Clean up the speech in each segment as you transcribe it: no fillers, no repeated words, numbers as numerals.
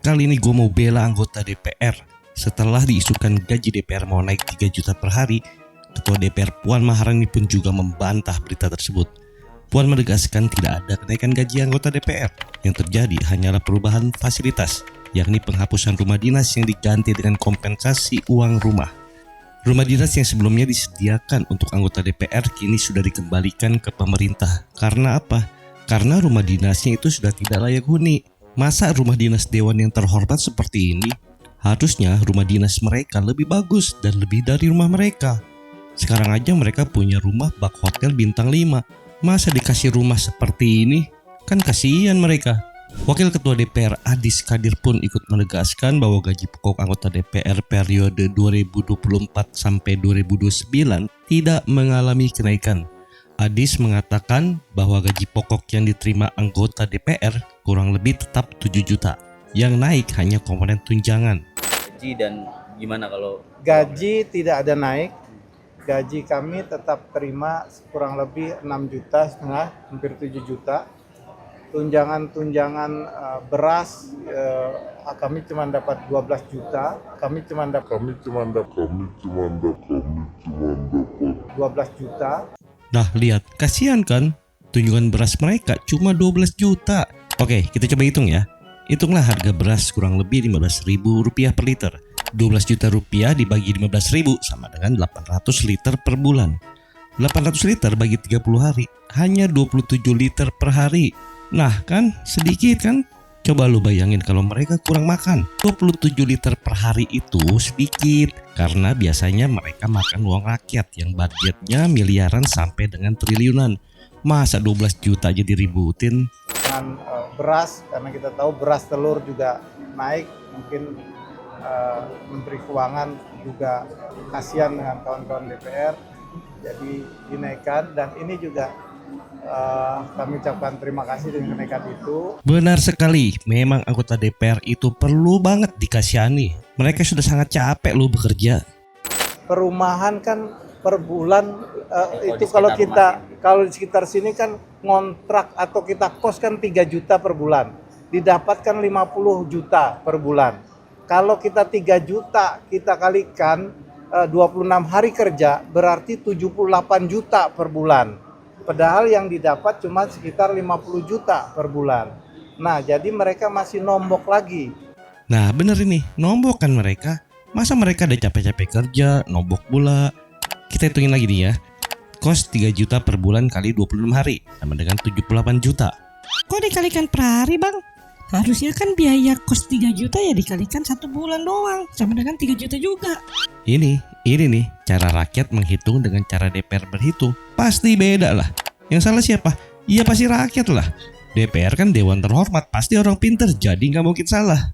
Kali ini gue mau bela anggota DPR. Setelah diisukan gaji DPR mau naik 3 juta per hari, Ketua DPR Puan Maharani pun juga membantah berita tersebut. Puan menegaskan tidak ada kenaikan gaji anggota DPR. Yang terjadi hanyalah perubahan fasilitas, yakni penghapusan rumah dinas yang diganti dengan kompensasi uang rumah. Rumah dinas yang sebelumnya disediakan untuk anggota DPR kini sudah dikembalikan ke pemerintah. Karena apa? Karena rumah dinasnya itu sudah tidak layak huni. Masa rumah dinas dewan yang terhormat seperti ini? Harusnya rumah dinas mereka lebih bagus dan lebih dari rumah mereka. Sekarang aja mereka punya rumah bak hotel bintang 5. Masa dikasih rumah seperti ini? Kan kasihan mereka. Wakil Ketua DPR Adis Kadir pun ikut menegaskan bahwa gaji pokok anggota DPR periode 2024 sampai 2029 tidak mengalami kenaikan. Adis mengatakan bahwa gaji pokok yang diterima anggota DPR kurang lebih tetap 7 juta. Yang naik hanya komponen tunjangan. Gaji dan gimana kalau gaji tidak ada naik. Gaji kami tetap terima kurang lebih 6 juta setengah, hampir 7 juta. Tunjangan beras kami cuma dapat 12 juta. Kami cuma dapat 12 juta. Nah lihat, kasihan kan? Tunjangan beras mereka cuma 12 juta. Oke, kita coba hitung ya. Hitunglah harga beras kurang lebih Rp15.000 per liter. 12 juta rupiah dibagi 15.000 sama dengan 800 liter per bulan. 800 liter bagi 30 hari hanya 27 liter per hari. Nah kan sedikit kan? Coba lu bayangin kalau mereka kurang makan. 27 liter per hari itu sedikit. Karena biasanya mereka makan uang rakyat yang budgetnya miliaran sampai dengan triliunan. Masa 12 juta aja diributin? Dengan beras, karena kita tahu beras telur juga naik. Mungkin Menteri Keuangan juga kasihan dengan kawan-kawan DPR. Jadi dinaikkan dan ini juga kami ucapkan terima kasih dengan kenaikan itu. Benar sekali, memang anggota DPR itu perlu banget dikasihani. Mereka sudah sangat capek lu bekerja. Perumahan kan per bulan itu kalau di sekitar sini kan ngontrak atau kita kos kan 3 juta per bulan. Didapatkan 50 juta per bulan. Kalau kita 3 juta kita kalikan 26 hari kerja berarti 78 juta per bulan. Padahal yang didapat cuma sekitar 50 juta per bulan. Nah, jadi mereka masih nombok lagi. Nah, bener ini, nombok kan mereka. Masa mereka udah capek-capek kerja, nombok pula. Kita hitungin lagi nih ya. Kos 3 juta per bulan kali 26 hari, sama dengan 78 juta. Kok dikalikan per hari, Bang? Harusnya kan biaya kos 3 juta ya dikalikan 1 bulan doang, sama dengan 3 juta juga. Ini nih, cara rakyat menghitung dengan cara DPR berhitung. Pasti beda lah. Yang salah siapa? Iya pasti rakyat lah. DPR kan dewan terhormat, pasti orang pinter, jadi nggak mungkin salah.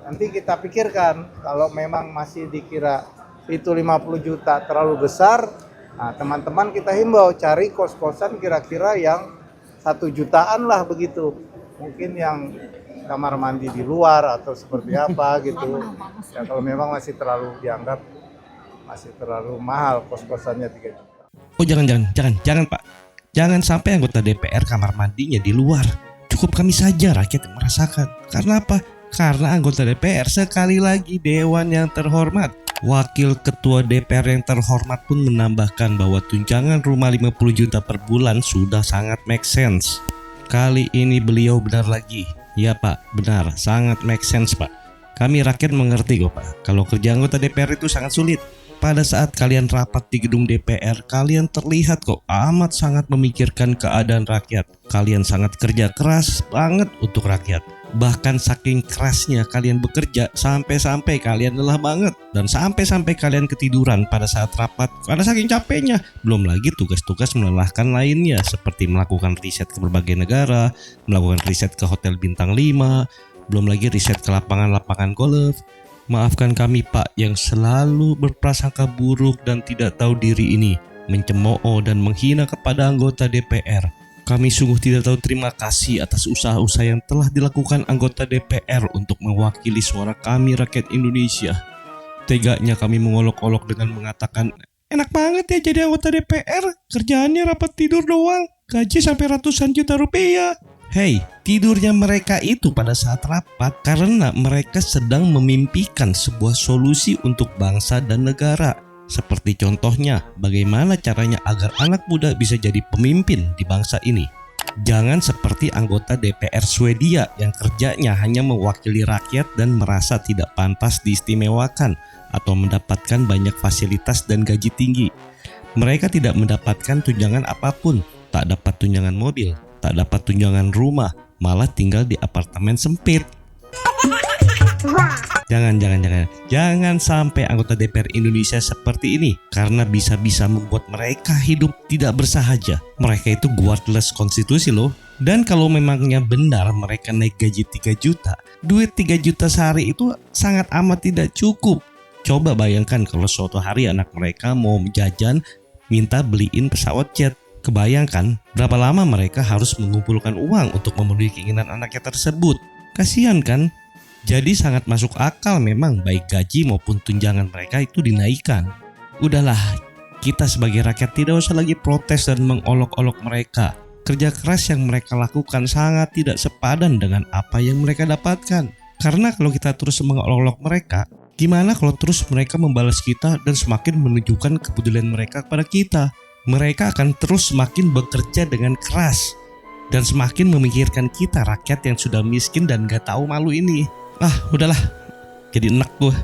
Nanti kita pikirkan, kalau memang masih dikira itu 50 juta terlalu besar, nah teman-teman kita himbau cari kos-kosan kira-kira yang 1 jutaan lah begitu. Mungkin yang kamar mandi di luar atau seperti apa gitu. Ya kalau memang masih terlalu dianggap masih terlalu mahal kos-kosannya 3 juta. Oh jangan Pak. Jangan sampai anggota DPR kamar mandinya di luar. Cukup kami saja rakyat yang merasakan. Karena apa? Karena anggota DPR sekali lagi dewan yang terhormat. Wakil Ketua DPR yang terhormat pun menambahkan bahwa tunjangan rumah 50 juta per bulan sudah sangat make sense. Kali ini beliau benar lagi. Ya Pak, benar, sangat make sense Pak. Kami rakyat mengerti kok Pak, kalau kerja anggota DPR itu sangat sulit. Pada saat kalian rapat di gedung DPR, kalian terlihat kok amat sangat memikirkan keadaan rakyat. Kalian sangat kerja keras banget untuk rakyat. Bahkan saking kerasnya kalian bekerja, sampai-sampai kalian lelah banget. Dan sampai-sampai kalian ketiduran pada saat rapat, karena saking capeknya. Belum lagi tugas-tugas melelahkan lainnya, seperti melakukan riset ke berbagai negara, melakukan riset ke hotel bintang 5, belum lagi riset ke lapangan-lapangan golf. Maafkan kami Pak yang selalu berprasangka buruk dan tidak tahu diri ini, mencemooh dan menghina kepada anggota DPR. Kami sungguh tidak tahu terima kasih atas usaha-usaha yang telah dilakukan anggota DPR untuk mewakili suara kami rakyat Indonesia. Teganya kami mengolok-olok dengan mengatakan, enak banget ya jadi anggota DPR, kerjaannya rapat tidur doang, gaji sampai ratusan juta rupiah. Hei, tidurnya mereka itu pada saat rapat karena mereka sedang memimpikan sebuah solusi untuk bangsa dan negara. Seperti contohnya, bagaimana caranya agar anak muda bisa jadi pemimpin di bangsa ini. Jangan seperti anggota DPR Swedia yang kerjanya hanya mewakili rakyat dan merasa tidak pantas diistimewakan atau mendapatkan banyak fasilitas dan gaji tinggi. Mereka tidak mendapatkan tunjangan apapun, tak dapat tunjangan mobil, tak dapat tunjangan rumah, malah tinggal di apartemen sempit. Jangan sampai anggota DPR Indonesia seperti ini, karena bisa-bisa membuat mereka hidup tidak bersahaja. Mereka itu guardless konstitusi loh. Dan kalau memangnya benar mereka naik gaji 3 juta, duit 3 juta sehari itu sangat amat tidak cukup. Coba bayangkan kalau suatu hari anak mereka mau jajan, minta beliin pesawat jet. Kebayangkan berapa lama mereka harus mengumpulkan uang untuk memenuhi keinginan anaknya tersebut. Kasihan kan? Jadi sangat masuk akal memang baik gaji maupun tunjangan mereka itu dinaikkan. Udahlah, kita sebagai rakyat tidak usah lagi protes dan mengolok-olok mereka. Kerja keras yang mereka lakukan sangat tidak sepadan dengan apa yang mereka dapatkan. Karena kalau kita terus mengolok-olok mereka, gimana kalau terus mereka membalas kita dan semakin menunjukkan kepedulian mereka kepada kita? Mereka akan terus semakin bekerja dengan keras dan semakin memikirkan kita rakyat yang sudah miskin dan gak tahu malu ini. Udahlah, jadi enak gue.